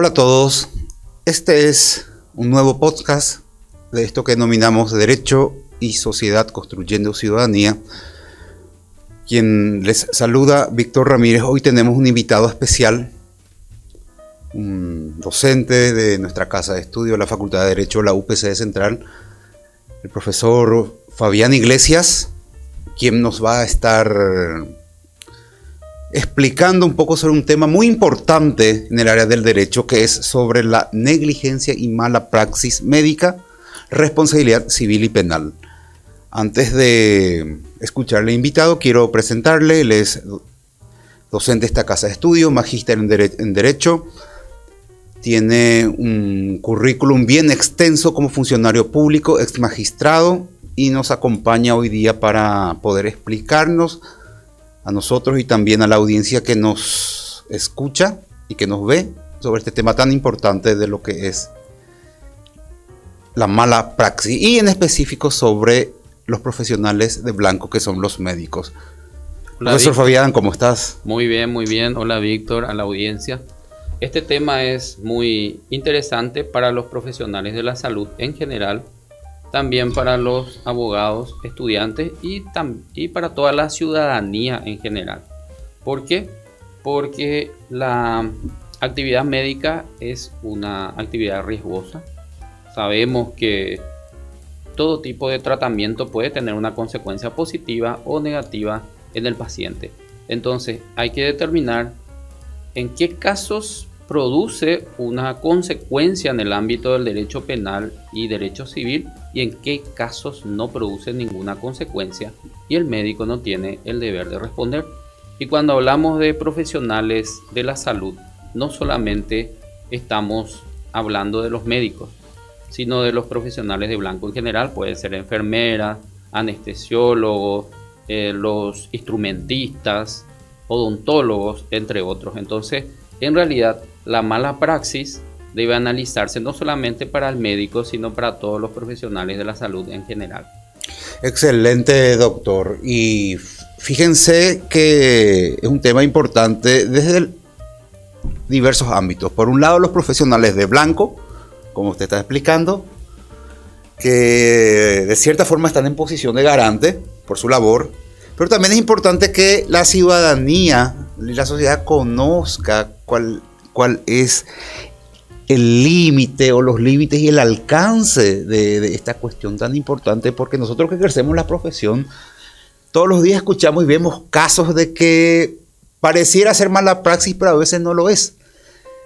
Hola a todos, este es un nuevo podcast de esto que denominamos Derecho y Sociedad Construyendo Ciudadanía. Quien les saluda, Víctor Ramírez. Hoy tenemos un invitado especial, un docente de nuestra casa de estudio, la Facultad de Derecho, la UPC Central, el profesor Fabián Iglesias, quien nos va a estar explicando un poco sobre un tema muy importante en el área del derecho, que es sobre la negligencia y mala praxis médica, responsabilidad civil y penal. Antes de escucharle invitado, quiero presentarle. Él es docente de esta casa de estudio, magíster en Derecho. Tiene un currículum bien extenso como funcionario público, ex magistrado, y nos acompaña hoy día para poder explicarnos a nosotros y también a la audiencia que nos escucha y que nos ve sobre este tema tan importante de lo que es la mala praxis, y en específico sobre los profesionales de blanco, que son los médicos. Hola, Profesor Víctor. Fabián, ¿cómo estás? Muy bien, muy bien. Hola, Víctor, a la audiencia. Este tema es muy interesante para los profesionales de la salud en general, también para los abogados, estudiantes y para toda la ciudadanía en general. ¿Por qué? Porque la actividad médica es una actividad riesgosa. Sabemos que todo tipo de tratamiento puede tener una consecuencia positiva o negativa en el paciente. Entonces hay que determinar en qué casos produce una consecuencia en el ámbito del derecho penal y derecho civil y en qué casos no produce ninguna consecuencia y el médico no tiene el deber de responder. Y cuando hablamos de profesionales de la salud, no solamente estamos hablando de los médicos, sino de los profesionales de blanco en general. Puede ser enfermeras, anestesiólogos, los instrumentistas, odontólogos, entre otros. Entonces, en realidad, la mala praxis debe analizarse no solamente para el médico, sino para todos los profesionales de la salud en general. Excelente, doctor. Y fíjense que es un tema importante desde diversos ámbitos. Por un lado, los profesionales de blanco, como usted está explicando, que de cierta forma están en posición de garante por su labor, pero también es importante que la ciudadanía y la sociedad conozca cuál es el límite o los límites y el alcance de esta cuestión tan importante, porque nosotros que ejercemos la profesión todos los días escuchamos y vemos casos de que pareciera ser mala praxis, pero a veces no lo es.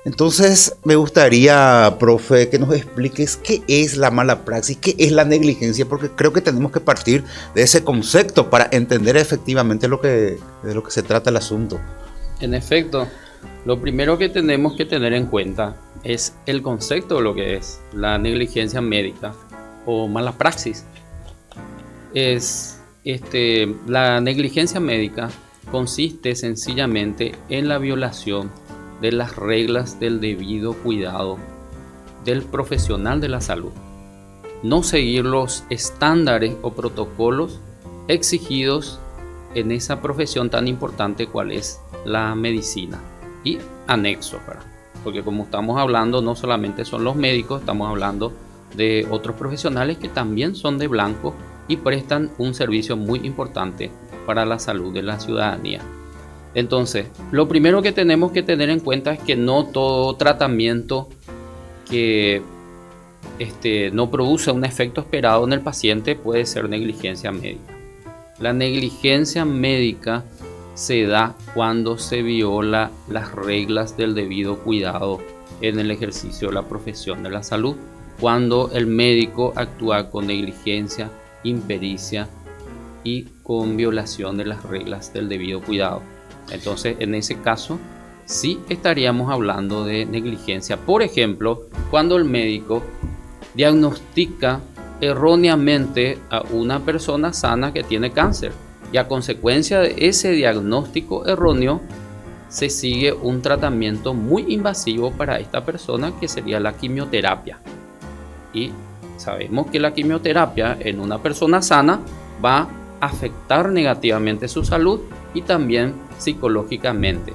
Entonces me gustaría, profe, que nos expliques qué es la mala praxis, qué es la negligencia, porque creo que tenemos que partir de ese concepto para entender efectivamente de lo que se trata el asunto. En efecto, lo primero que tenemos que tener en cuenta es el concepto de lo que es la negligencia médica o mala praxis. La negligencia médica consiste sencillamente en la violación de las reglas del debido cuidado del profesional de la salud. No seguir los estándares o protocolos exigidos en esa profesión tan importante cual es la medicina y anexos, ¿verdad? Porque como estamos hablando, no solamente son los médicos, estamos hablando de otros profesionales que también son de blanco y prestan un servicio muy importante para la salud de la ciudadanía. Entonces, lo primero que tenemos que tener en cuenta es que no todo tratamiento que no produce un efecto esperado en el paciente puede ser negligencia médica. La negligencia médica se da cuando se viola las reglas del debido cuidado en el ejercicio de la profesión de la salud, cuando el médico actúa con negligencia, impericia y con violación de las reglas del debido cuidado. Entonces, en ese caso, sí estaríamos hablando de negligencia. Por ejemplo, cuando el médico diagnostica erróneamente a una persona sana que tiene cáncer y a consecuencia de ese diagnóstico erróneo se sigue un tratamiento muy invasivo para esta persona, que sería la quimioterapia. Y sabemos que la quimioterapia en una persona sana va a afectar negativamente su salud y también psicológicamente,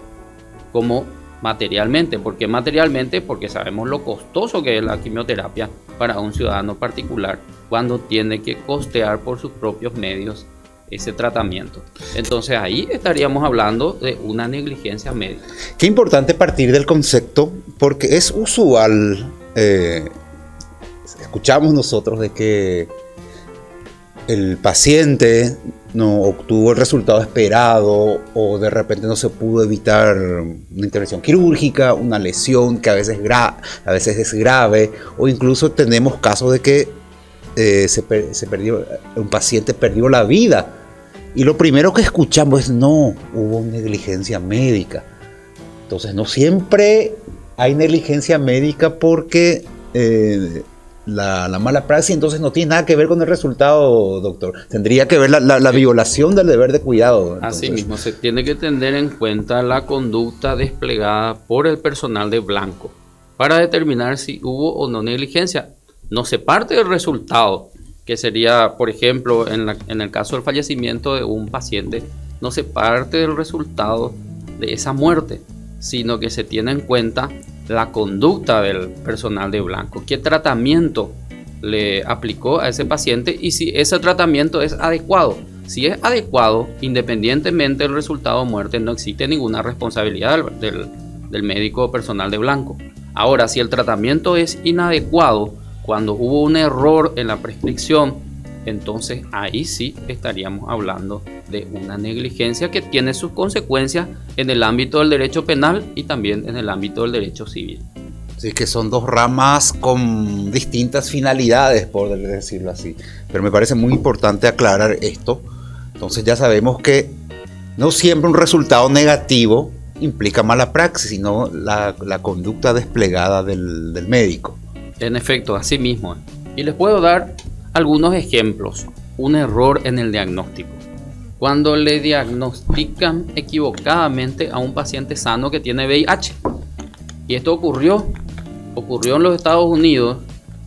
como materialmente. ¿Por qué materialmente? Porque sabemos lo costoso que es la quimioterapia para un ciudadano particular cuando tiene que costear por sus propios medios ese tratamiento. Entonces ahí estaríamos hablando de una negligencia médica. Qué importante partir del concepto, porque es usual, escuchamos nosotros de que el paciente no obtuvo el resultado esperado o de repente no se pudo evitar una intervención quirúrgica, una lesión que a veces es grave, o incluso tenemos casos de que un paciente perdió la vida. Y lo primero que escuchamos es no, hubo negligencia médica. Entonces no siempre hay negligencia médica porque la mala praxis entonces no tiene nada que ver con el resultado, doctor. Tendría que ver la violación del deber de cuidado. Entonces. Asimismo, se tiene que tener en cuenta la conducta desplegada por el personal de blanco para determinar si hubo o no negligencia. No se parte del resultado, que sería, por ejemplo, en el caso del fallecimiento de un paciente, no se parte del resultado de esa muerte, sino que se tiene en cuenta la conducta del personal de blanco, qué tratamiento le aplicó a ese paciente y si ese tratamiento es adecuado. Si es adecuado, independientemente del resultado de muerte, no existe ninguna responsabilidad del médico o personal de blanco. Ahora, si el tratamiento es inadecuado, cuando hubo un error en la prescripción, entonces ahí sí estaríamos hablando de una negligencia que tiene sus consecuencias en el ámbito del derecho penal y también en el ámbito del derecho civil. Sí, que son dos ramas con distintas finalidades, por decirlo así. Pero me parece muy importante aclarar esto. Entonces ya sabemos que no siempre un resultado negativo implica mala praxis, sino la conducta desplegada del médico. En efecto, así mismo. Y les puedo dar algunos ejemplos. Un error en el diagnóstico. Cuando le diagnostican equivocadamente a un paciente sano que tiene VIH. Y esto ocurrió en los Estados Unidos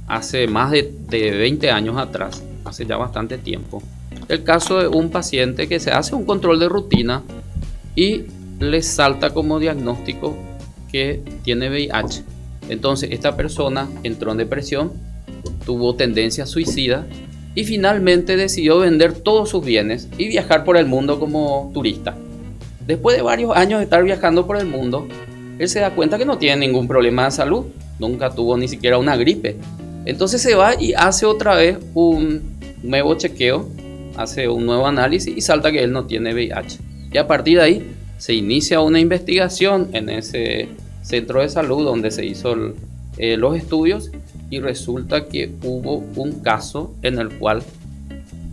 hace más de 20 años atrás, hace ya bastante tiempo. El caso de un paciente que se hace un control de rutina y le salta como diagnóstico que tiene VIH. Entonces esta persona entró en depresión, tuvo tendencia suicida y finalmente decidió vender todos sus bienes y viajar por el mundo como turista. Después de varios años de estar viajando por el mundo, él se da cuenta que no tiene ningún problema de salud, nunca tuvo ni siquiera una gripe. Entonces se va y hace otra vez un nuevo chequeo, hace un nuevo análisis y salta que él no tiene VIH. Y a partir de ahí se inicia una investigación en ese centro de salud donde se hizo los estudios y resulta que hubo un caso en el cual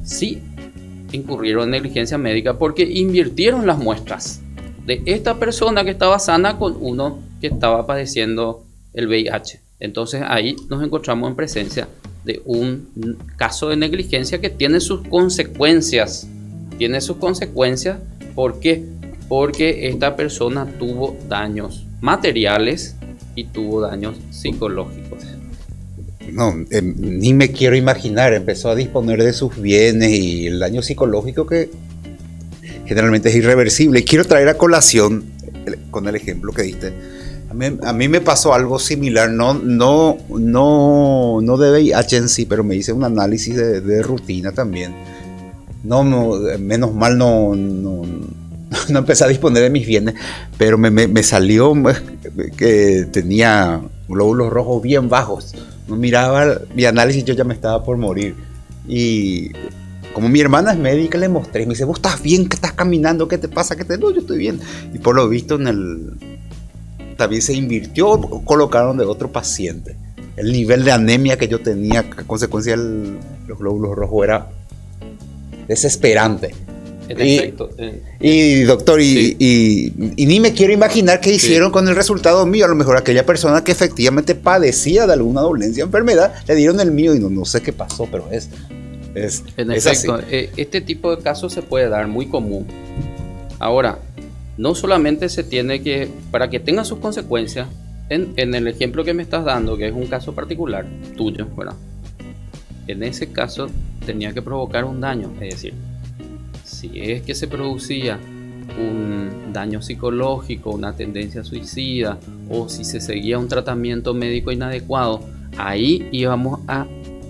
sí incurrieron en negligencia médica porque invirtieron las muestras de esta persona que estaba sana con uno que estaba padeciendo el VIH. Entonces ahí nos encontramos en presencia de un caso de negligencia que tiene sus consecuencias. ¿Por qué? Porque esta persona tuvo daños materiales y tuvo daños psicológicos. No, ni me quiero imaginar, empezó a disponer de sus bienes y el daño psicológico que generalmente es irreversible. Quiero traer a colación con el ejemplo que diste. A mí me pasó algo similar, no de VIH en sí, pero me hice un análisis de rutina también. Menos mal no empecé a disponer de mis bienes, pero me salió que tenía glóbulos rojos bien bajos. No miraba mi análisis, yo ya me estaba por morir. Y como mi hermana es médica, le mostré. Me dice, ¿vos estás bien? ¿Qué estás caminando? ¿Qué te pasa? No, yo estoy bien. Y por lo visto también se invirtió, colocaron de otro paciente. El nivel de anemia que yo tenía a consecuencia de los glóbulos rojos era desesperante. Y doctor, sí. y ni me quiero imaginar qué hicieron con el resultado mío. A lo mejor aquella persona que efectivamente padecía de alguna dolencia o enfermedad, le dieron el mío y no sé qué pasó, pero es efecto, así. Este tipo de casos se puede dar muy común. Ahora, no solamente se tiene que, para que tenga sus consecuencias, en el ejemplo que me estás dando, que es un caso particular tuyo, ¿verdad? En ese caso tenía que provocar un daño, es decir, si es que se producía un daño psicológico, una tendencia suicida, o si se seguía un tratamiento médico inadecuado, ahí íbamos a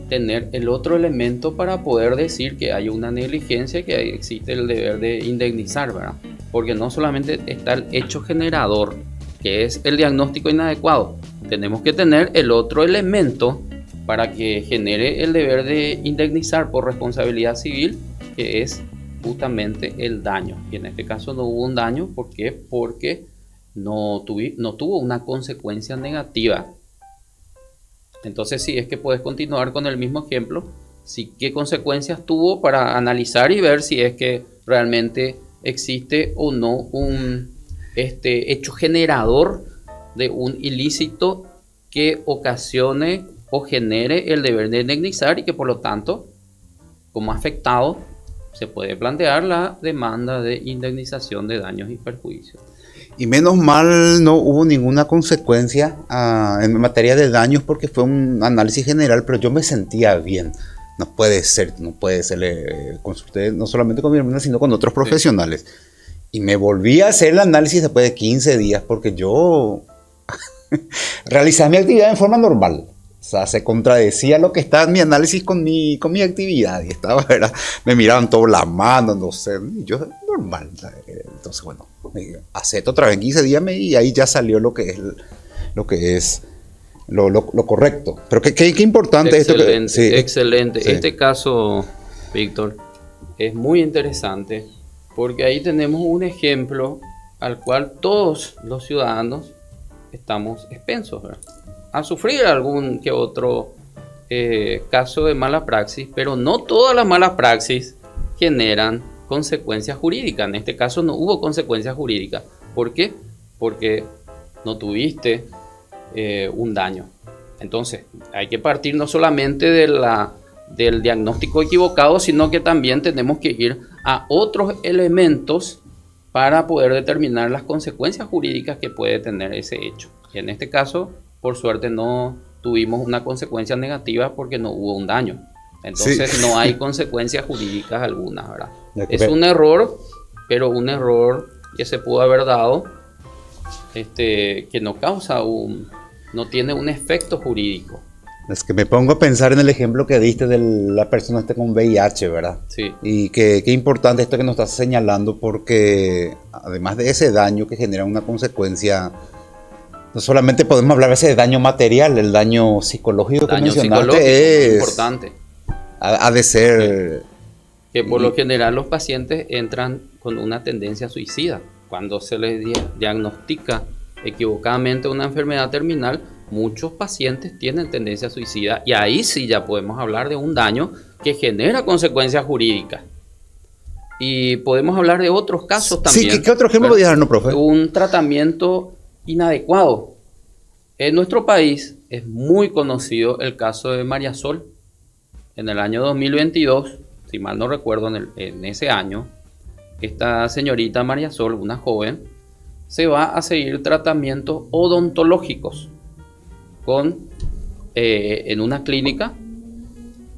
tener el otro elemento para poder decir que hay una negligencia y que existe el deber de indemnizar, ¿verdad? Porque no solamente está el hecho generador, que es el diagnóstico inadecuado, tenemos que tener el otro elemento para que genere el deber de indemnizar por responsabilidad civil, que es justamente el daño. Y en este caso no hubo un daño, ¿por qué? Porque no tuvo una consecuencia negativa. Entonces sí, es que puedes continuar con el mismo ejemplo, sí, qué consecuencias tuvo para analizar y ver si es que realmente existe o no un hecho generador de un ilícito que ocasione o genere el deber de indemnizar y que por lo tanto, como afectado, se puede plantear la demanda de indemnización de daños y perjuicios. Y menos mal no hubo ninguna consecuencia en materia de daños porque fue un análisis general, pero yo me sentía bien. No puede ser, consulté no solamente con mi hermana, sino con otros profesionales. Sí. Y me volví a hacer el análisis después de 15 días porque yo realizaba mi actividad en forma normal. O sea, se contradecía lo que estaba en mi análisis con mi actividad. Y estaba, ¿verdad? Me miraban todas las manos, no sé. Y yo, normal. Entonces, bueno, acepto otra vez en 15 días y ahí ya salió lo que es lo correcto. Pero qué importante excelente, esto. Sí, excelente. Sí. Este caso, Víctor, es muy interesante porque ahí tenemos un ejemplo al cual todos los ciudadanos estamos expensos, ¿verdad?, a sufrir algún que otro caso de mala praxis, pero no todas las malas praxis generan consecuencias jurídicas. En este caso no hubo consecuencias jurídicas. ¿Por qué? Porque no tuviste un daño. Entonces hay que partir no solamente del diagnóstico equivocado, sino que también tenemos que ir a otros elementos para poder determinar las consecuencias jurídicas que puede tener ese hecho. Y en este caso, por suerte, no tuvimos una consecuencia negativa porque no hubo un daño. Entonces sí, no hay consecuencias jurídicas algunas, ¿verdad? Es un error, pero un error que se pudo haber dado, que no causa no tiene un efecto jurídico. Es que me pongo a pensar en el ejemplo que diste de la persona con VIH, ¿verdad? Sí. Y qué importante esto que nos estás señalando, porque además de ese daño que genera una consecuencia, no solamente podemos hablar a veces de daño material, el daño psicológico que mencionaste es importante. Ha de ser... Que por lo general los pacientes entran con una tendencia suicida. Cuando se les diagnostica equivocadamente una enfermedad terminal, muchos pacientes tienen tendencia suicida y ahí sí ya podemos hablar de un daño que genera consecuencias jurídicas. Y podemos hablar de otros casos también. Sí, ¿qué otro ejemplo podría darnos, profe? Un tratamiento inadecuado. En nuestro país es muy conocido el caso de María Sol. En el año 2022, si mal no recuerdo, en ese año, esta señorita María Sol, una joven, se va a seguir tratamientos odontológicos en una clínica,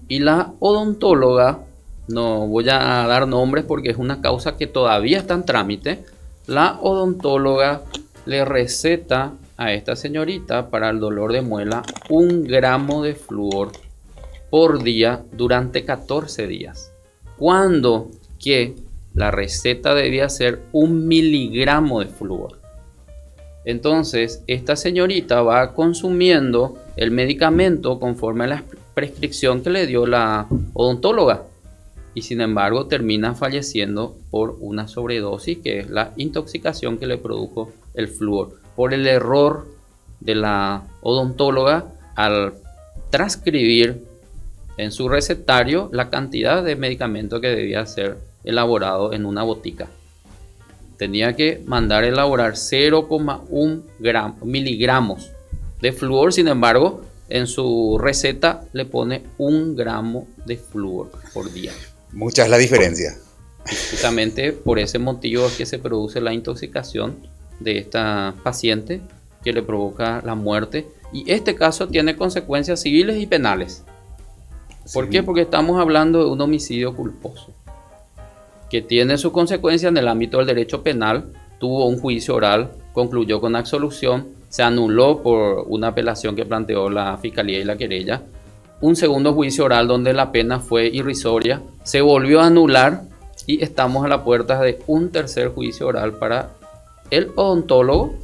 y la odontóloga, no voy a dar nombres porque es una causa que todavía está en trámite, la odontóloga le receta a esta señorita para el dolor de muela 1 gramo de flúor por día durante 14 días, cuando que la receta debía ser 1 miligramo de flúor. Entonces esta señorita va consumiendo el medicamento conforme a la prescripción que le dio la odontóloga y sin embargo termina falleciendo por una sobredosis, que es la intoxicación que le produjo el flúor por el error de la odontóloga al transcribir en su recetario la cantidad de medicamento que debía ser elaborado en una botica. Tenía que mandar elaborar 0,1 miligramos de flúor, sin embargo, en su receta le pone 1 gramo de flúor por día. Mucha es la diferencia. Justamente por ese motivo es que se produce la intoxicación de esta paciente que le provoca la muerte. Y este caso tiene consecuencias civiles y penales. ¿Por qué? Porque estamos hablando de un homicidio culposo. que tiene sus consecuencias en el ámbito del derecho penal. Tuvo un juicio oral, concluyó con absolución, se anuló por una apelación que planteó la Fiscalía y la querella. Un segundo juicio oral donde la pena fue irrisoria, se volvió a anular y estamos a la puerta de un tercer juicio oral para el odontólogo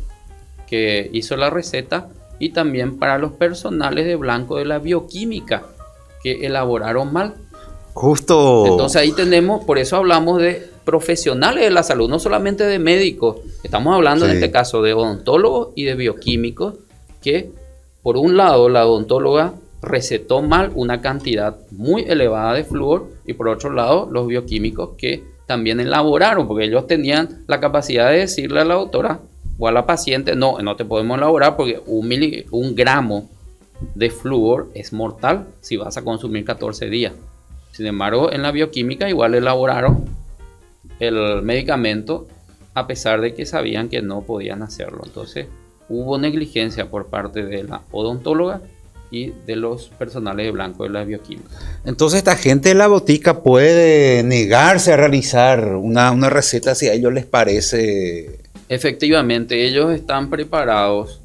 que hizo la receta y también para los personales de Blanco de la bioquímica que elaboraron mal. Justo. Entonces ahí tenemos, por eso hablamos de profesionales de la salud, no solamente de médicos. Estamos hablando en este caso de odontólogos y de bioquímicos que, por un lado, la odontóloga recetó mal una cantidad muy elevada de flúor y por otro lado, los bioquímicos que también elaboraron, porque ellos tenían la capacidad de decirle a la doctora o a la paciente, no te podemos elaborar porque un gramo de flúor es mortal si vas a consumir 14 días. Sin embargo, en la bioquímica igual elaboraron el medicamento a pesar de que sabían que no podían hacerlo. Entonces, hubo negligencia por parte de la odontóloga y de los personales de Blanco de la bioquímica. Entonces, esta gente de la botica puede negarse a realizar una receta si a ellos les parece. Efectivamente, ellos están preparados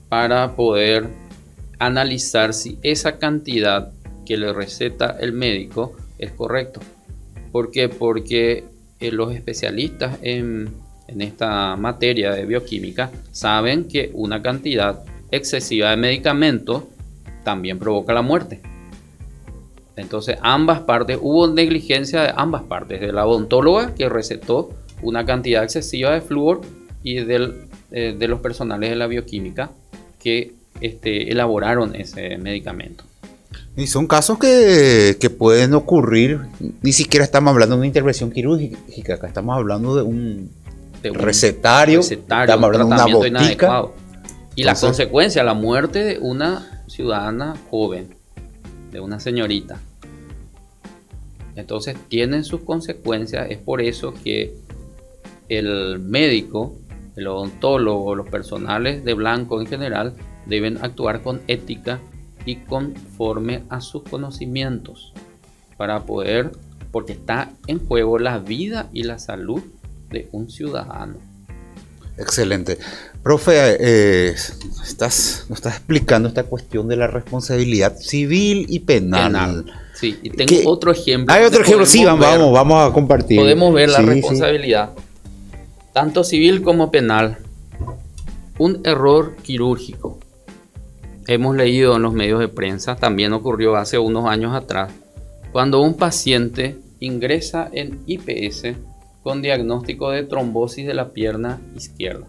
para poder analizar si esa cantidad que le receta el médico es correcto. ¿Por qué? Porque los especialistas en esta materia de bioquímica saben que una cantidad excesiva de medicamentos también provoca la muerte. Entonces, ambas partes, hubo negligencia de ambas partes, de la odontóloga que recetó una cantidad excesiva de flúor y de los personales de la bioquímica que elaboraron ese medicamento. Y son casos que pueden ocurrir, ni siquiera estamos hablando de una intervención quirúrgica, acá estamos hablando de un recetario, estamos hablando de una botica. Inadecuado. Y entonces, la consecuencia, la muerte de una ciudadana joven, de una señorita. Entonces tienen sus consecuencias, es por eso que el médico, el odontólogo, los personales de Blanco en general, deben actuar con ética y conforme a sus conocimientos para poder, porque está en juego la vida y la salud de un ciudadano. Excelente. Profe, nos estás explicando esta cuestión de la responsabilidad civil y penal. Sí, y tengo otro ejemplo. Hay otro ejemplo, sí, vamos a compartir. Podemos ver la responsabilidad, tanto civil como penal. Un error quirúrgico. Hemos leído en los medios de prensa, también ocurrió hace unos años atrás, cuando un paciente ingresa en IPS con diagnóstico de trombosis de la pierna izquierda.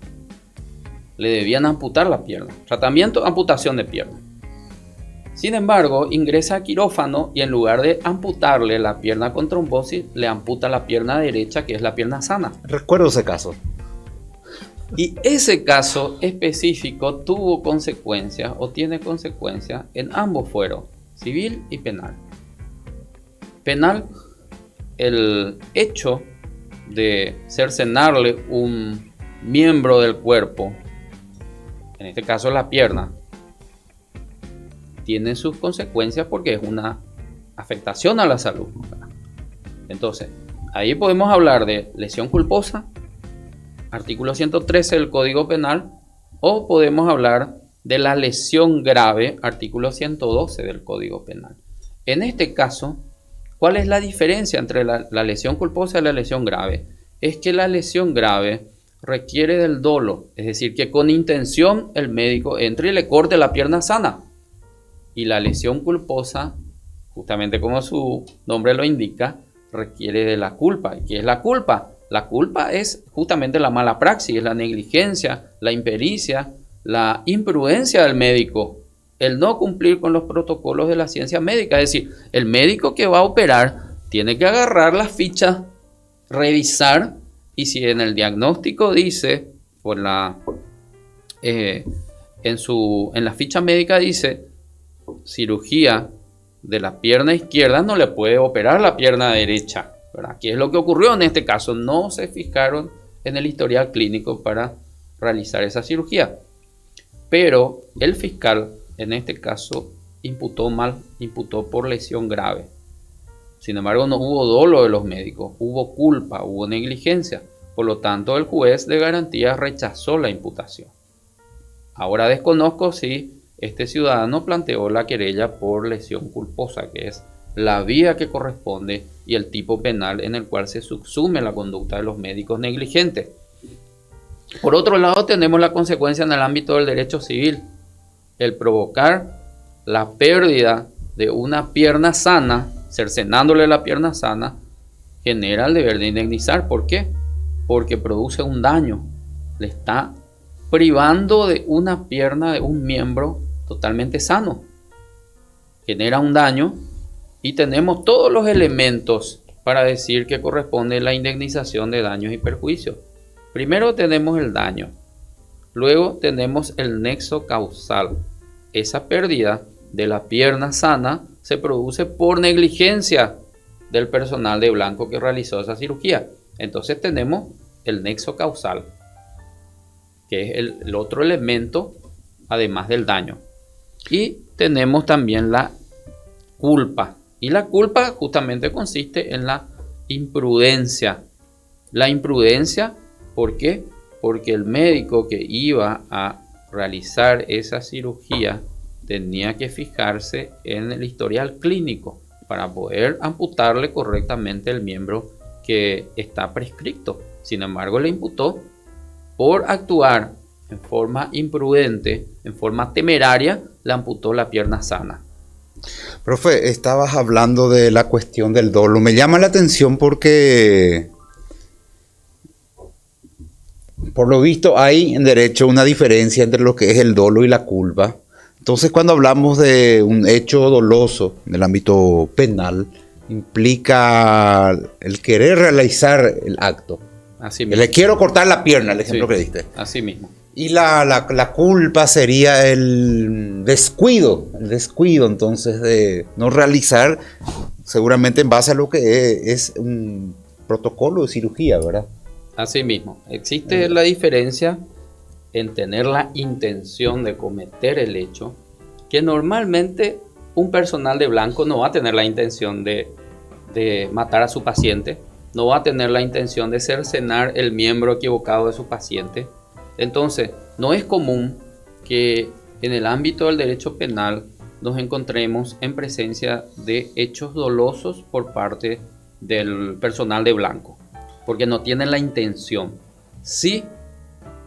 Le debían amputar la pierna. Tratamiento, amputación de pierna. Sin embargo, ingresa a quirófano y en lugar de amputarle la pierna con trombosis, le amputa la pierna derecha, que es la pierna sana. Recuerdo ese caso. Y ese caso específico tuvo consecuencias o tiene consecuencias en ambos fueros, civil y penal. Penal, el hecho de cercenarle un miembro del cuerpo, en este caso la pierna, tiene sus consecuencias porque es una afectación a la salud. Entonces, ahí podemos hablar de lesión culposa, artículo 113 del Código Penal, o podemos hablar de la lesión grave, artículo 112 del Código Penal. En este caso, ¿cuál es la diferencia entre la lesión culposa y la lesión grave? Es que la lesión grave requiere del dolo, es decir, que con intención el médico entre y le corte la pierna sana. Y la lesión culposa, justamente como su nombre lo indica, requiere de la culpa. ¿Y qué es la culpa? La culpa es justamente la mala praxis, la negligencia, la impericia, la imprudencia del médico, el no cumplir con los protocolos de la ciencia médica. Es decir, el médico que va a operar tiene que agarrar las fichas, revisar, y si en el diagnóstico dice, en la ficha médica dice cirugía de la pierna izquierda, no le puede operar la pierna derecha, ¿verdad? ¿Qué es lo que ocurrió en este caso? No se fijaron en el historial clínico para realizar esa cirugía. Pero el fiscal en este caso imputó por lesión grave. Sin embargo, no hubo dolo de los médicos, hubo culpa, hubo negligencia. Por lo tanto, el juez de garantía rechazó la imputación. Ahora desconozco si este ciudadano planteó la querella por lesión culposa, que es la vía que corresponde y el tipo penal en el cual se subsume la conducta de los médicos negligentes. Por otro lado, tenemos la consecuencia en el ámbito del derecho civil. El provocar la pérdida de una pierna sana, cercenándole la pierna sana, genera el deber de indemnizar. ¿Por qué? Porque produce un daño. Le está privando de una pierna, de un miembro totalmente sano. Genera un daño y tenemos todos los elementos para decir que corresponde la indemnización de daños y perjuicios. Primero tenemos el daño, luego tenemos el nexo causal. Esa pérdida de la pierna sana se produce por negligencia del personal de blanco que realizó esa cirugía. Entonces tenemos el nexo causal, que es el otro elemento además del daño. Y tenemos también la culpa. Y la culpa justamente consiste en la imprudencia. La imprudencia, ¿por qué? Porque el médico que iba a realizar esa cirugía tenía que fijarse en el historial clínico para poder amputarle correctamente el miembro que está prescrito. Sin embargo, le imputó por actuar en forma imprudente, en forma temeraria, le amputó la pierna sana. Profe, estabas hablando de la cuestión del dolo. Me llama la atención porque, por lo visto, hay en derecho una diferencia entre lo que es el dolo y la culpa. Entonces, cuando hablamos de un hecho doloso en el ámbito penal, implica el querer realizar el acto. Así mismo. Le quiero cortar la pierna, el ejemplo que diste. Así mismo. Y la culpa sería el descuido entonces de no realizar, seguramente en base a lo que es un protocolo de cirugía, ¿verdad? Así mismo. Existe la diferencia en tener la intención de cometer el hecho, que normalmente un personal de blanco no va a tener la intención de matar a su paciente, no va a tener la intención de cercenar el miembro equivocado de su paciente. Entonces, no es común que en el ámbito del derecho penal nos encontremos en presencia de hechos dolosos por parte del personal de blanco, porque no tienen la intención, sí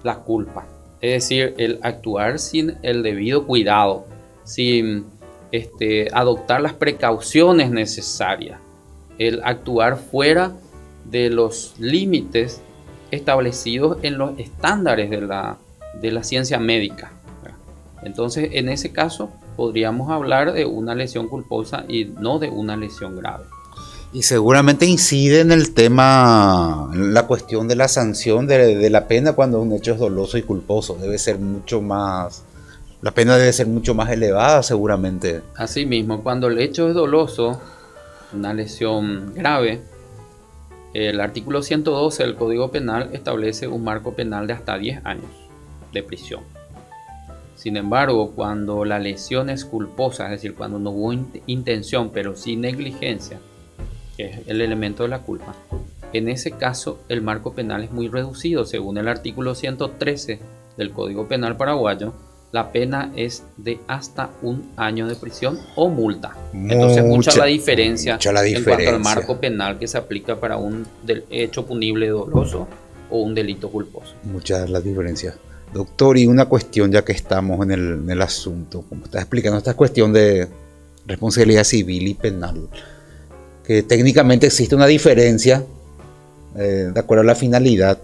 la culpa. Es decir, el actuar sin el debido cuidado, sin adoptar las precauciones necesarias, el actuar fuera de los límites establecidos en los estándares de la ciencia médica. Entonces, en ese caso, podríamos hablar de una lesión culposa y no de una lesión grave. Y seguramente incide en el tema, en la cuestión de la sanción de la pena cuando un hecho es doloso y culposo. Debe ser mucho más, la pena debe ser mucho más elevada seguramente. Asimismo, cuando el hecho es doloso, una lesión grave, el artículo 112 del Código Penal establece un marco penal de hasta 10 años de prisión. Sin embargo, cuando la lesión es culposa, es decir, cuando no hubo intención pero sí negligencia, que es el elemento de la culpa, en ese caso el marco penal es muy reducido. Según el artículo 113 del Código Penal paraguayo, la pena es de hasta 1 año de prisión o multa. Entonces mucha la diferencia en cuanto al marco penal que se aplica para un hecho punible doloso o un delito culposo. Mucha la diferencia. Doctor, y una cuestión ya que estamos en el asunto, como está explicando, esta cuestión de responsabilidad civil y penal, que técnicamente existe una diferencia de acuerdo a la finalidad.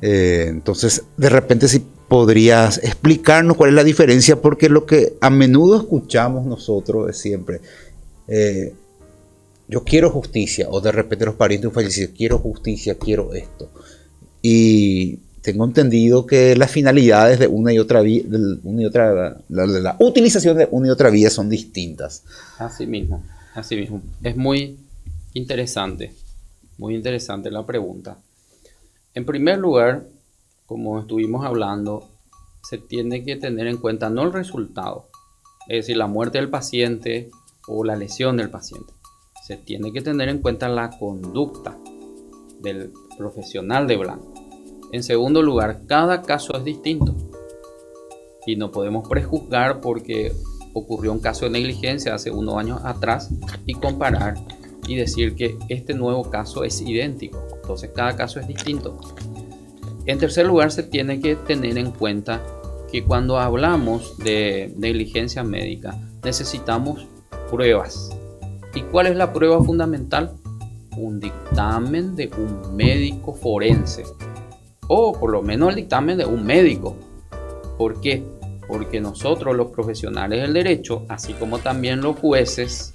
Entonces, de repente, si podrías explicarnos cuál es la diferencia, porque lo que a menudo escuchamos nosotros es siempre, yo quiero justicia, o de repente los parientes fallecidos, quiero justicia, quiero esto. Y tengo entendido que las finalidades de una y otra vía, la utilización de una y otra vía son distintas. Así mismo. Es muy interesante la pregunta. En primer lugar, como estuvimos hablando, se tiene que tener en cuenta no el resultado, es decir, la muerte del paciente o la lesión del paciente, se tiene que tener en cuenta la conducta del profesional de blanco. En segundo lugar, cada caso es distinto y no podemos prejuzgar porque ocurrió un caso de negligencia hace unos años atrás y comparar y decir que este nuevo caso es idéntico. Entonces cada caso es distinto. En tercer lugar, se tiene que tener en cuenta que cuando hablamos de negligencia médica necesitamos pruebas. ¿Y cuál es la prueba fundamental? Un dictamen de un médico forense, o por lo menos el dictamen de un médico. ¿Por qué? Porque nosotros los profesionales del derecho, así como también los jueces,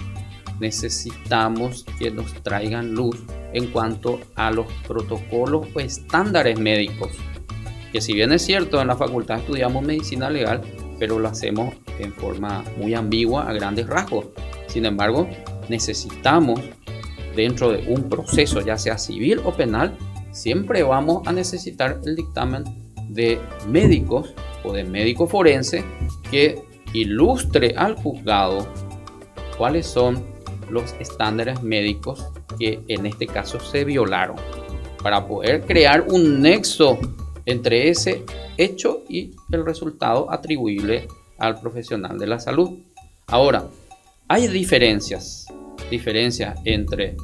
necesitamos que nos traigan luz en cuanto a los protocolos o estándares médicos, que si bien es cierto en la facultad estudiamos medicina legal, pero lo hacemos en forma muy ambigua a grandes rasgos. Sin embargo, necesitamos dentro de un proceso, ya sea civil o penal, siempre vamos a necesitar el dictamen de médicos o de médico forense que ilustre al juzgado cuáles son los estándares médicos que en este caso se violaron, para poder crear un nexo entre ese hecho y el resultado atribuible al profesional de la salud. Ahora, hay diferencias entre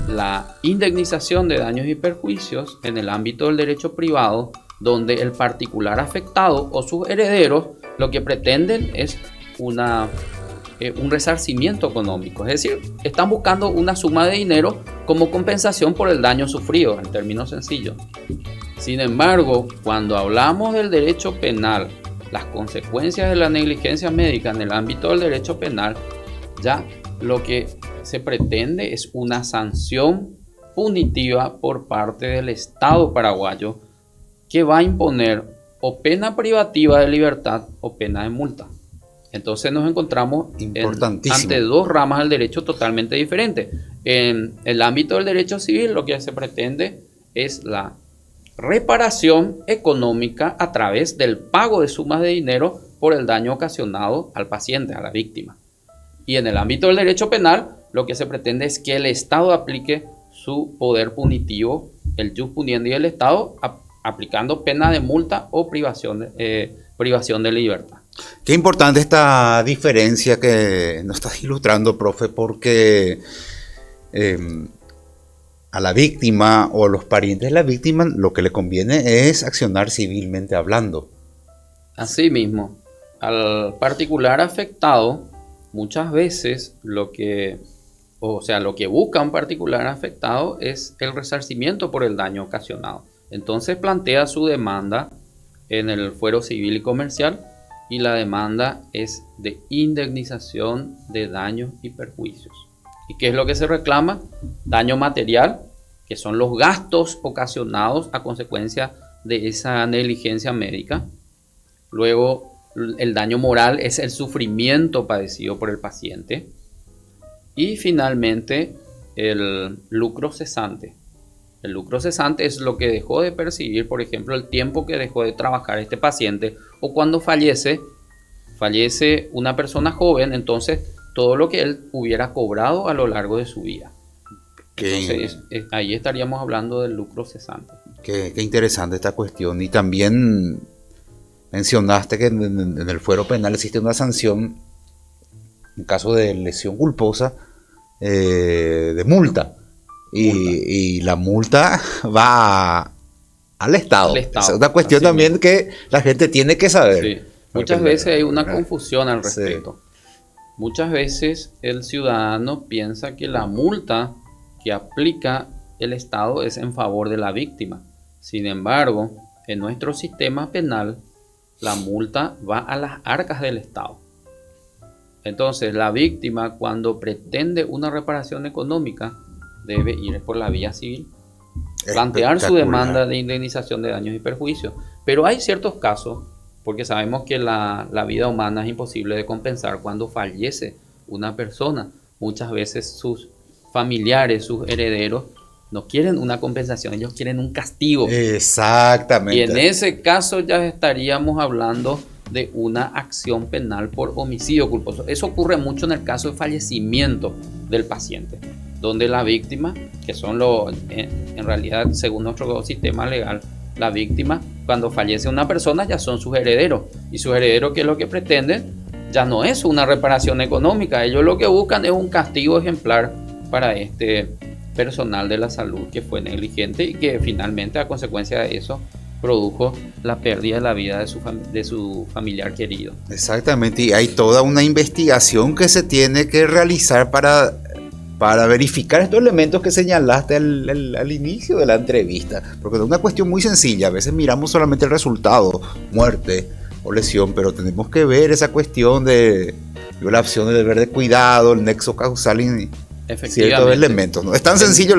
la indemnización de daños y perjuicios en el ámbito del derecho privado, donde el particular afectado o sus herederos lo que pretenden es un resarcimiento económico, es decir, están buscando una suma de dinero como compensación por el daño sufrido, en términos sencillos. Sin embargo, cuando hablamos del derecho penal, las consecuencias de la negligencia médica en el ámbito del derecho penal, ya lo que se pretende es una sanción punitiva por parte del Estado paraguayo que va a imponer o pena privativa de libertad o pena de multa. Entonces nos encontramos ante dos ramas del derecho totalmente diferentes. En el ámbito del derecho civil lo que se pretende es la reparación económica a través del pago de sumas de dinero por el daño ocasionado al paciente, a la víctima. Y en el ámbito del derecho penal lo que se pretende es que el Estado aplique su poder punitivo, el jus puniendi del Estado, aplicando pena de multa o privación de libertad. Qué importante esta diferencia que nos estás ilustrando, profe, porque a la víctima o a los parientes de la víctima lo que le conviene es accionar civilmente hablando. Asimismo, al particular afectado, muchas veces lo que busca un particular afectado es el resarcimiento por el daño ocasionado. Entonces plantea su demanda en el fuero civil y comercial, y la demanda es de indemnización de daños y perjuicios. ¿Y qué es lo que se reclama? Daño material, que son los gastos ocasionados a consecuencia de esa negligencia médica. Luego, el daño moral es el sufrimiento padecido por el paciente. Y finalmente, el lucro cesante. El lucro cesante es lo que dejó de percibir, por ejemplo, el tiempo que dejó de trabajar este paciente, o cuando fallece una persona joven, entonces todo lo que él hubiera cobrado a lo largo de su vida. Entonces, ahí estaríamos hablando del lucro cesante. Qué interesante esta cuestión. Y también mencionaste que en el fuero penal existe una sanción en caso de lesión culposa de multa. Y la multa va al Estado. Es una cuestión también que la gente tiene que saber. Sí. Muchas veces hay una confusión al respecto. Sí. Muchas veces el ciudadano piensa que la multa que aplica el Estado es en favor de la víctima. Sin embargo, en nuestro sistema penal, la multa va a las arcas del Estado. Entonces, la víctima, cuando pretende una reparación económica, debe ir por la vía civil, plantear su demanda de indemnización de daños y perjuicios. Pero hay ciertos casos, porque sabemos que la vida humana es imposible de compensar cuando fallece una persona. Muchas veces sus familiares, sus herederos, no quieren una compensación, ellos quieren un castigo. Exactamente. Y en ese caso ya estaríamos hablando de una acción penal por homicidio culposo. Eso ocurre mucho en el caso de fallecimiento del paciente, donde la víctima, que son en realidad, según nuestro sistema legal, la víctima, cuando fallece una persona, ya son sus herederos, y sus herederos, que es lo que pretenden, ya no es una reparación económica. Ellos lo que buscan es un castigo ejemplar para este personal de la salud que fue negligente y que finalmente, a consecuencia de eso, produjo la pérdida de la vida de su familiar querido. Exactamente, y hay toda una investigación que se tiene que realizar para verificar estos elementos que señalaste al inicio de la entrevista, porque es una cuestión muy sencilla. A veces miramos solamente el resultado, muerte o lesión, pero tenemos que ver esa cuestión de violación del deber de cuidado, el nexo causal y ciertos elementos. No es tan sencillo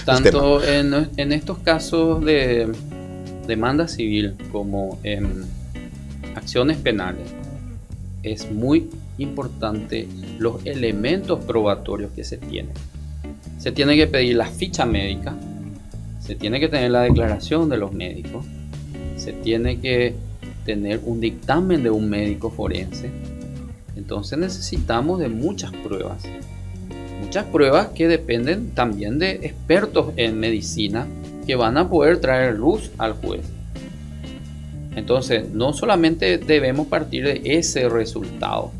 tanto en estos casos de demanda civil como en acciones penales. Es muy importante los elementos probatorios que se tienen. Se tiene que pedir la ficha médica, se tiene que tener la declaración de los médicos, se tiene que tener un dictamen de un médico forense. Entonces necesitamos de muchas pruebas que dependen también de expertos en medicina que van a poder traer luz al juez. Entonces, no solamente debemos partir de ese resultado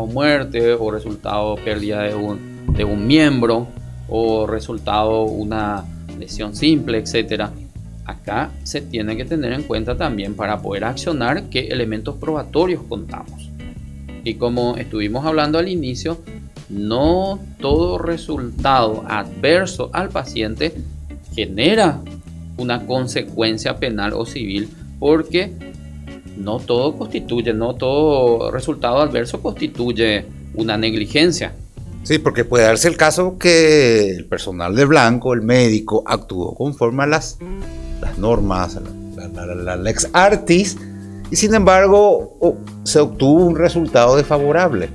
muerte, o resultado pérdida de un miembro, o resultado una lesión simple, etc. Acá se tiene que tener en cuenta también, para poder accionar, qué elementos probatorios contamos. Y como estuvimos hablando al inicio, no todo resultado adverso al paciente genera una consecuencia penal o civil, porque no todo resultado adverso constituye una negligencia. Sí, porque puede darse el caso que el personal de blanco, el médico, actuó conforme a las normas, la lex artis, y sin embargo se obtuvo un resultado desfavorable.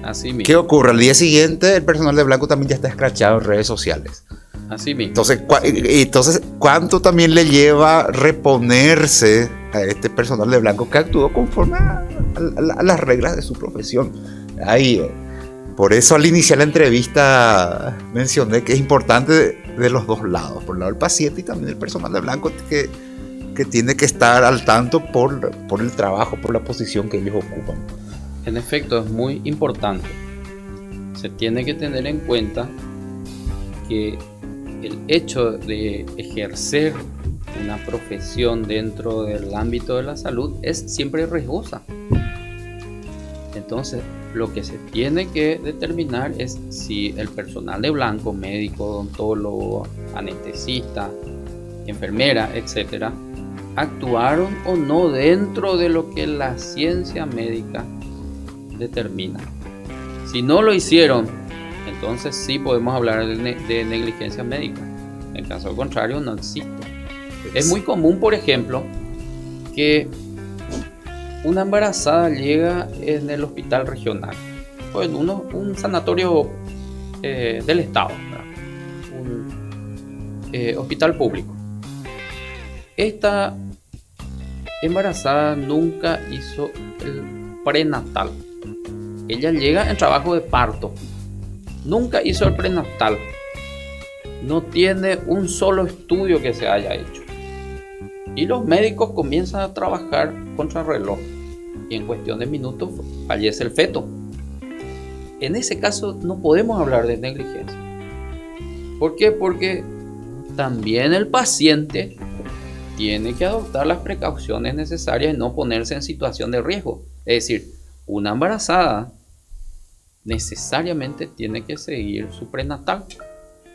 Así mismo. ¿Qué ocurre? Al día siguiente el personal de blanco también ya está escrachado en redes sociales. Así mismo. Entonces, ¿cuánto también le lleva reponerse a este personal de blanco que actuó conforme a las reglas de su profesión? Por eso al iniciar la entrevista mencioné que es importante de los dos lados, por el lado del paciente y también el personal de blanco, que tiene que estar al tanto por el trabajo, por la posición que ellos ocupan. En efecto, es muy importante. Se tiene que tener en cuenta que el hecho de ejercer una profesión dentro del ámbito de la salud es siempre riesgosa. Entonces, lo que se tiene que determinar es si el personal de blanco, médico, odontólogo, anestesista, enfermera, etc., actuaron o no dentro de lo que la ciencia médica determina. Si no lo hicieron, entonces sí podemos hablar de negligencia médica. En caso contrario, no existe. Es muy común, por ejemplo, que una embarazada llega en el hospital regional, o en un sanatorio del estado, un hospital público. Esta embarazada nunca hizo el prenatal. Ella llega en trabajo de parto. Nunca hizo el prenatal. No tiene un solo estudio que se haya hecho. Y los médicos comienzan a trabajar contra reloj. Y en cuestión de minutos fallece el feto. En ese caso no podemos hablar de negligencia. ¿Por qué? Porque también el paciente tiene que adoptar las precauciones necesarias y no ponerse en situación de riesgo. Es decir, una embarazada necesariamente tiene que seguir su prenatal,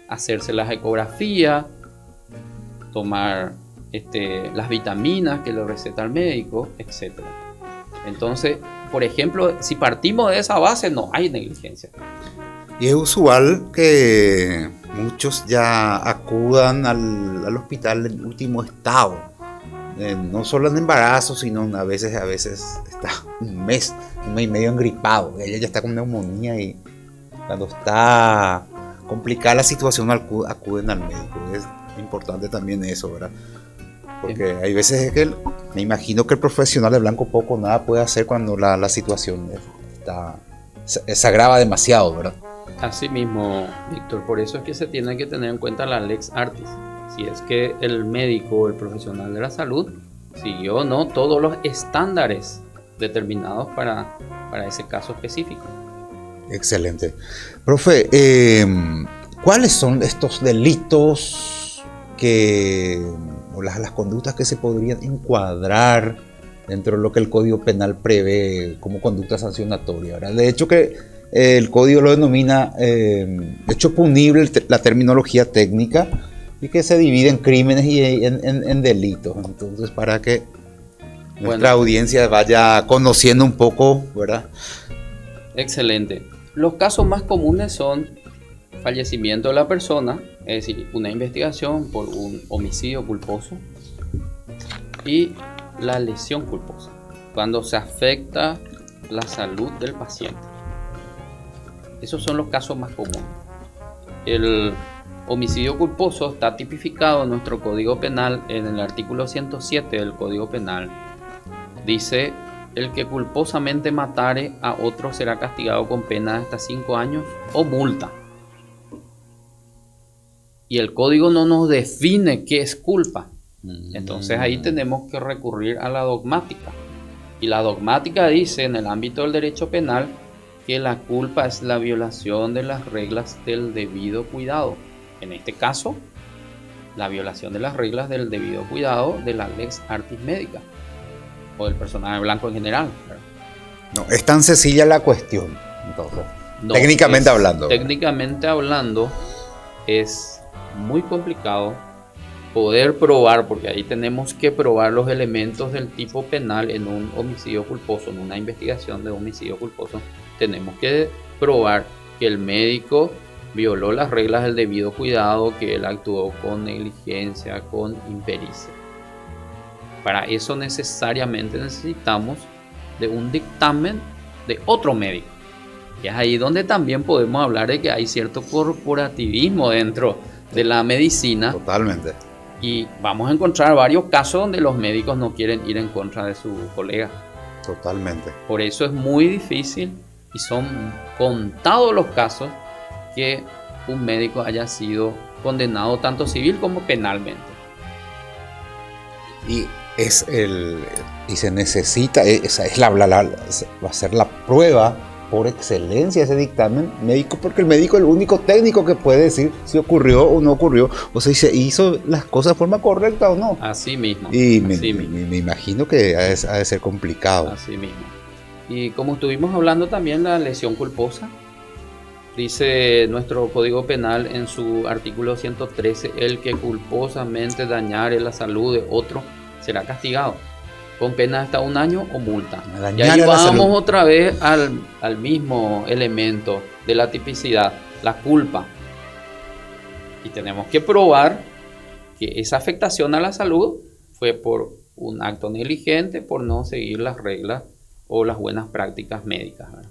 hacerse las ecografías, tomar las vitaminas que le receta el médico, etc. Entonces, por ejemplo, si partimos de esa base, no hay negligencia. Y es usual que muchos ya acudan al hospital en último estado, no solo en embarazo, sino a veces está un mes y medio engripado. Ella ya está con neumonía y cuando está complicada la situación acuden al médico. Es importante también eso, ¿verdad? Porque hay veces que me imagino que el profesional de blanco poco o nada puede hacer cuando la situación está se agrava demasiado, ¿verdad? Así mismo, Víctor, por eso es que se tiene que tener en cuenta la lex artis. Si es que el médico o el profesional de la salud siguió o no todos los estándares determinados para ese caso específico. Excelente. Profe, ¿cuáles son estos delitos o las conductas que se podrían encuadrar dentro de lo que el Código Penal prevé como conducta sancionatoria, ¿verdad? De hecho que el Código lo denomina hecho punible, la terminología técnica, y que se divide en crímenes y en delitos. Entonces, para que nuestra audiencia vaya conociendo un poco, ¿verdad? Excelente. Los casos más comunes son fallecimiento de la persona, es decir, una investigación por un homicidio culposo, y la lesión culposa, cuando se afecta la salud del paciente. Esos son los casos más comunes. El homicidio culposo está tipificado en nuestro Código Penal en el artículo 107 del Código Penal. Dice: el que culposamente matare a otro será castigado con pena de hasta 5 años o multa. Y el código no nos define qué es culpa. Entonces ahí tenemos que recurrir a la dogmática. Y la dogmática dice en el ámbito del derecho penal que la culpa es la violación de las reglas del debido cuidado. En este caso, la violación de las reglas del debido cuidado de la lex artis médica o del personaje blanco en general. No es tan sencilla la cuestión, entonces, no, técnicamente hablando. Técnicamente hablando, es muy complicado poder probar, porque ahí tenemos que probar los elementos del tipo penal en un homicidio culposo, en una investigación de homicidio culposo. Tenemos que probar que el médico violó las reglas del debido cuidado, que él actuó con negligencia, con impericia. Para eso necesariamente necesitamos de un dictamen de otro médico. Y es ahí donde también podemos hablar de que hay cierto corporativismo dentro de la medicina. Totalmente. Y vamos a encontrar varios casos donde los médicos no quieren ir en contra de su colega. Totalmente. Por eso es muy difícil y son contados los casos que un médico haya sido condenado tanto civil como penalmente. Y se necesita, va a ser la prueba por excelencia ese dictamen médico, porque el médico es el único técnico que puede decir si ocurrió o no ocurrió, o si se hizo las cosas de forma correcta o no. Así mismo. Y me imagino que ha de ser complicado. Así mismo. Y como estuvimos hablando también, la lesión culposa. Dice nuestro Código Penal en su artículo 113, el que culposamente dañare la salud de otro será castigado con pena de hasta 1 año o multa. Y ahí vamos otra vez al mismo elemento de la tipicidad, la culpa. Y tenemos que probar que esa afectación a la salud fue por un acto negligente, por no seguir las reglas o las buenas prácticas médicas, ¿verdad?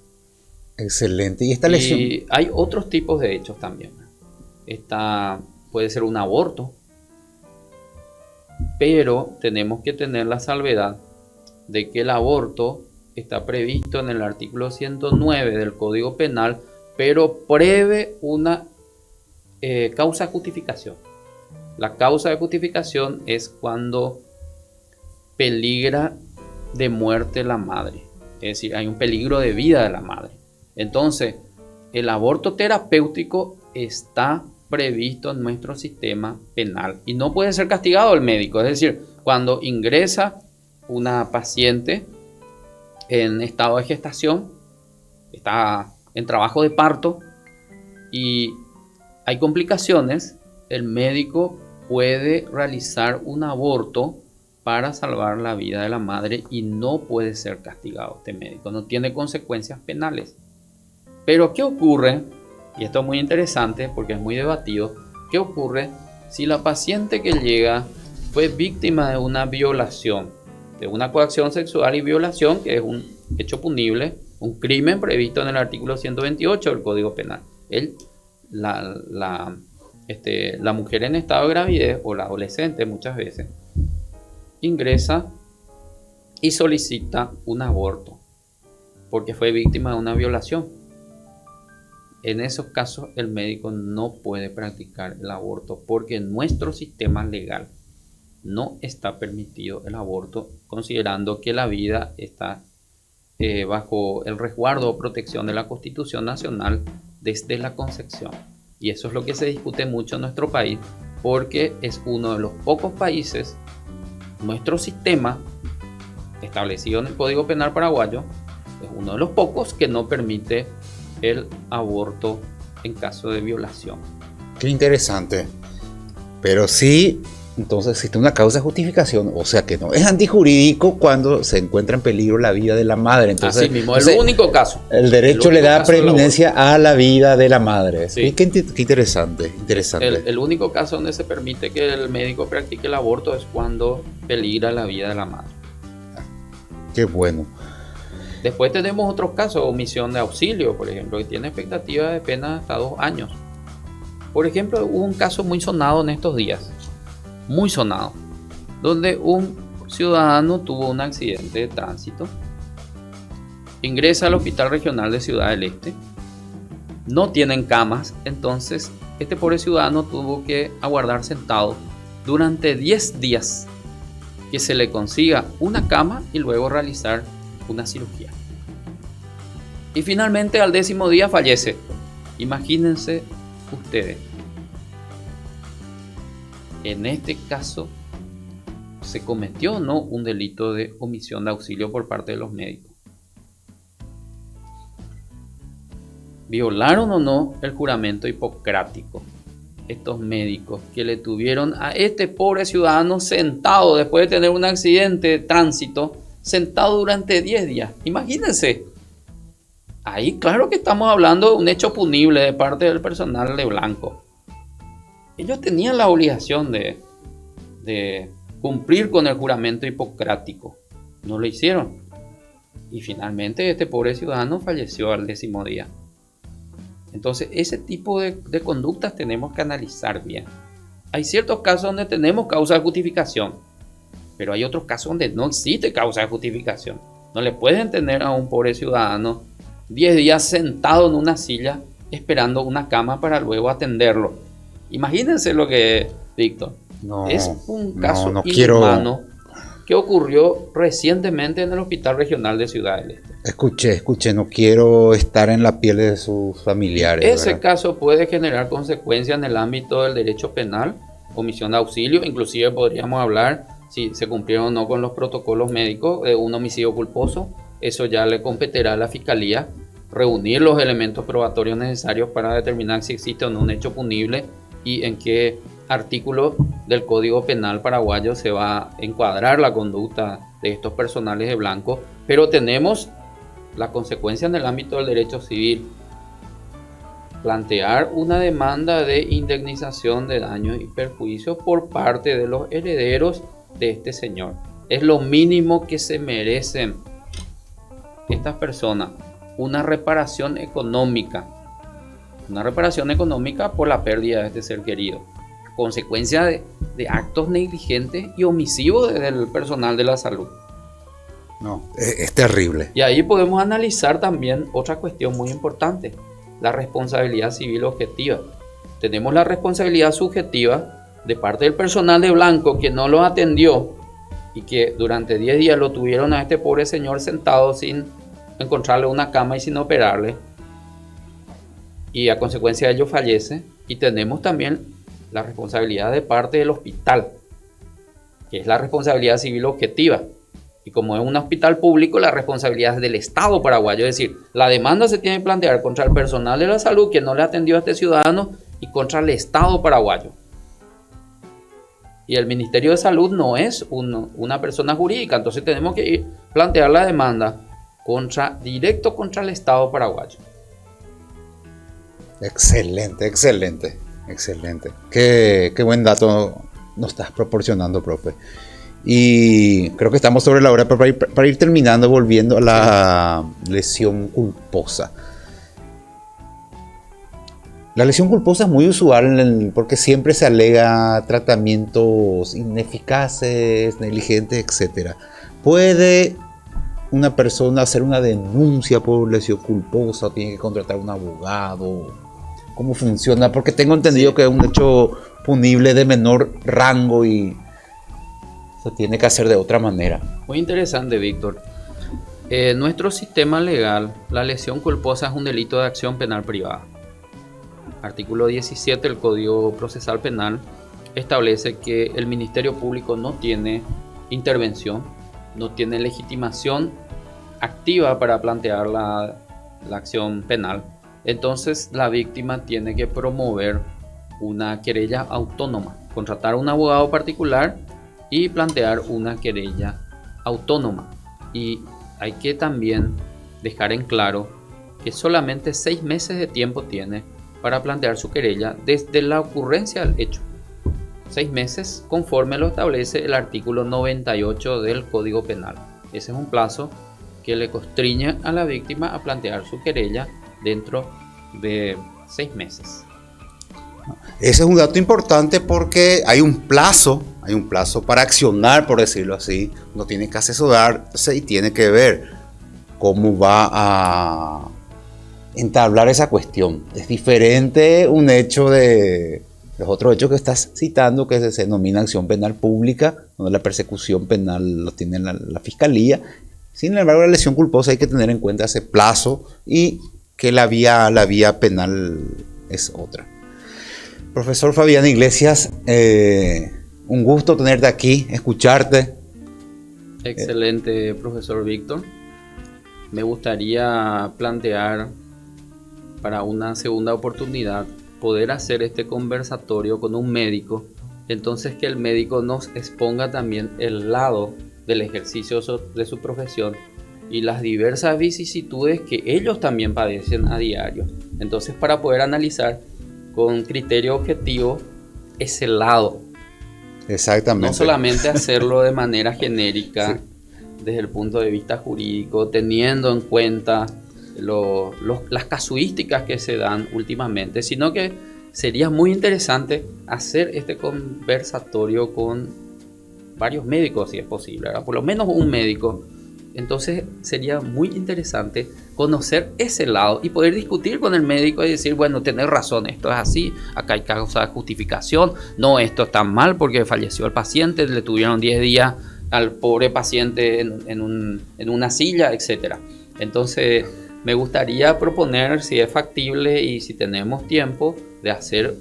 Excelente. ¿Y esta lesión? Y hay otros tipos de hechos también. Puede ser un aborto, pero tenemos que tener la salvedad de que el aborto está previsto en el artículo 109 del Código Penal, pero prevé una causa de justificación. La causa de justificación es cuando peligra de muerte la madre, es decir, hay un peligro de vida de la madre. Entonces, el aborto terapéutico está previsto en nuestro sistema penal y no puede ser castigado el médico. Es decir, cuando ingresa una paciente en estado de gestación, está en trabajo de parto y hay complicaciones, el médico puede realizar un aborto para salvar la vida de la madre y no puede ser castigado este médico, no tiene consecuencias penales. Pero ¿qué ocurre? Y esto es muy interesante porque es muy debatido. ¿Qué ocurre si la paciente que llega fue víctima de una violación, de una coacción sexual y violación, que es un hecho punible, un crimen previsto en el artículo 128 del Código Penal? La mujer en estado de gravidez o la adolescente muchas veces ingresa y solicita un aborto porque fue víctima de una violación. En esos casos el médico no puede practicar el aborto porque en nuestro sistema legal no está permitido el aborto, considerando que la vida está bajo el resguardo o protección de la Constitución Nacional desde la concepción. Y eso es lo que se discute mucho en nuestro país, porque es uno de los pocos países, nuestro sistema establecido en el Código Penal paraguayo, es uno de los pocos que no permite el aborto en caso de violación. Qué interesante. Pero sí, entonces existe una causa de justificación, o sea que no es antijurídico cuando se encuentra en peligro la vida de la madre. Entonces, así mismo, es el único caso. El derecho le da preeminencia a la vida de la madre. Sí. Qué interesante. El único caso donde se permite que el médico practique el aborto es cuando peligra la vida de la madre. Qué bueno. Después tenemos otros casos, omisión de auxilio, por ejemplo, que tiene expectativa de pena hasta 2 años. Por ejemplo, hubo un caso muy sonado en estos días, muy sonado, donde un ciudadano tuvo un accidente de tránsito, ingresa al Hospital Regional de Ciudad del Este, no tienen camas, entonces este pobre ciudadano tuvo que aguardar sentado durante 10 días que se le consiga una cama y luego realizar una cirugía. Y finalmente al 10º día fallece. Imagínense ustedes. En este caso se cometió o no un delito de omisión de auxilio por parte de los médicos. ¿Violaron o no el juramento hipocrático estos médicos que le tuvieron a este pobre ciudadano sentado después de tener un accidente de tránsito, sentado durante 10 días? Imagínense. Ahí claro que estamos hablando de un hecho punible de parte del personal de blanco. Ellos tenían la obligación de cumplir con el juramento hipocrático. No lo hicieron. Y finalmente este pobre ciudadano falleció al 10º día. Entonces ese tipo de conductas tenemos que analizar bien. Hay ciertos casos donde tenemos causa de justificación, pero hay otros casos donde no existe causa de justificación. No le pueden tener a un pobre ciudadano 10 días sentado en una silla esperando una cama para luego atenderlo. Imagínense lo que es, Víctor. Es un caso inhumano que ocurrió recientemente en el Hospital Regional de Ciudad del Este. Escuché, no quiero estar en la piel de sus familiares. Ese ¿verdad? Caso puede generar consecuencias en el ámbito del derecho penal, omisión de auxilio, inclusive podríamos hablar si se cumplieron o no con los protocolos médicos de un homicidio culposo. Eso ya le competirá a la Fiscalía reunir los elementos probatorios necesarios para determinar si existe o no un hecho punible y en qué artículo del Código Penal paraguayo se va a encuadrar la conducta de estos personales de blanco. Pero tenemos la consecuencia en el ámbito del derecho civil. Plantear una demanda de indemnización de daños y perjuicios por parte de los herederos de este señor. Es lo mínimo que se merecen estas personas. Una reparación económica. Una reparación económica por la pérdida de este ser querido. Consecuencia de actos negligentes y omisivos del personal de la salud. No, es terrible. Y ahí podemos analizar también otra cuestión muy importante, la responsabilidad civil objetiva. Tenemos la responsabilidad subjetiva de parte del personal de blanco que no lo atendió y que durante 10 días lo tuvieron a este pobre señor sentado sin encontrarle una cama y sin operarle. Y a consecuencia de ello fallece. Y tenemos también la responsabilidad de parte del hospital, que es la responsabilidad civil objetiva. Y como es un hospital público, la responsabilidad es del Estado paraguayo. Es decir, la demanda se tiene que plantear contra el personal de la salud que no le atendió a este ciudadano y contra el Estado paraguayo. Y el Ministerio de Salud no es una persona jurídica, entonces tenemos que plantear la demanda directo contra el Estado paraguayo. Excelente. Qué buen dato nos estás proporcionando, profe. Y creo que estamos sobre la hora, pero para ir terminando, volviendo a la lesión culposa. La lesión culposa es muy usual porque siempre se alega tratamientos ineficaces, negligentes, etc. ¿Puede una persona hacer una denuncia por lesión culposa? ¿Tiene que contratar un abogado? ¿Cómo funciona? Porque tengo entendido que es un hecho punible de menor rango y se tiene que hacer de otra manera. Muy interesante, Víctor. En nuestro sistema legal, la lesión culposa es un delito de acción penal privada. Artículo 17 del Código Procesal Penal establece que el Ministerio Público no tiene intervención, no tiene legitimación activa para plantear la acción penal. Entonces la víctima tiene que promover una querella autónoma, contratar a un abogado particular y plantear una querella autónoma. Y hay que también dejar en claro que solamente 6 meses de tiempo tiene para plantear su querella desde la ocurrencia del hecho. 6 meses conforme lo establece el artículo 98 del Código Penal. Ese es un plazo que le constriñe a la víctima a plantear su querella dentro de 6 meses. Ese es un dato importante porque hay un plazo para accionar, por decirlo así. Uno tiene que asesorarse y tiene que ver cómo va a entablar esa cuestión. Es diferente un hecho de los otros hechos que estás citando, que se denomina acción penal pública, donde la persecución penal lo tiene la fiscalía. Sin embargo, la lesión culposa hay que tener en cuenta ese plazo y que la vía penal es otra. Profesor Fabián Iglesias, un gusto tenerte aquí, escucharte. Excelente, profesor Víctor. Me gustaría plantear para una segunda oportunidad poder hacer este conversatorio con un médico, entonces que el médico nos exponga también el lado del ejercicio de su profesión y las diversas vicisitudes que ellos también padecen a diario. Entonces, para poder analizar con criterio objetivo ese lado. Exactamente. No solamente hacerlo de manera genérica, sí, desde el punto de vista jurídico, teniendo en cuenta las casuísticas que se dan últimamente, sino que sería muy interesante hacer este conversatorio con varios médicos, si es posible, ¿verdad? Por lo menos un médico. Entonces sería muy interesante conocer ese lado y poder discutir con el médico y decir, bueno, tenés razón, esto es así, acá hay causa de justificación, no, esto está mal porque falleció el paciente, le tuvieron 10 días al pobre paciente en una silla, etc. Entonces me gustaría proponer, si es factible y si tenemos tiempo, de hacer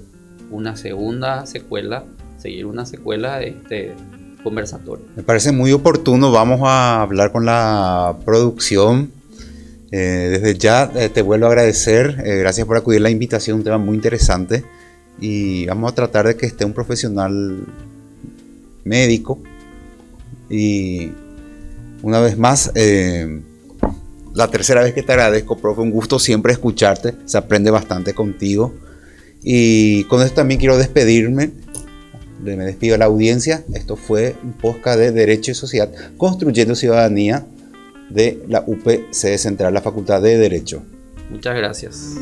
una segunda secuela, seguir una secuela de este conversatorio. Me parece muy oportuno. Vamos a hablar con la producción. Desde ya te vuelvo a agradecer. Gracias por acudir a la invitación, un tema muy interesante. Y vamos a tratar de que esté un profesional médico. Y una vez más, la tercera vez que te agradezco, profe. Un gusto siempre escucharte. Se aprende bastante contigo. Y con esto también quiero despedirme. Me despido a la audiencia. Esto fue un podcast de Derecho y Sociedad, Construyendo Ciudadanía, de la UPC Central, la Facultad de Derecho. Muchas gracias.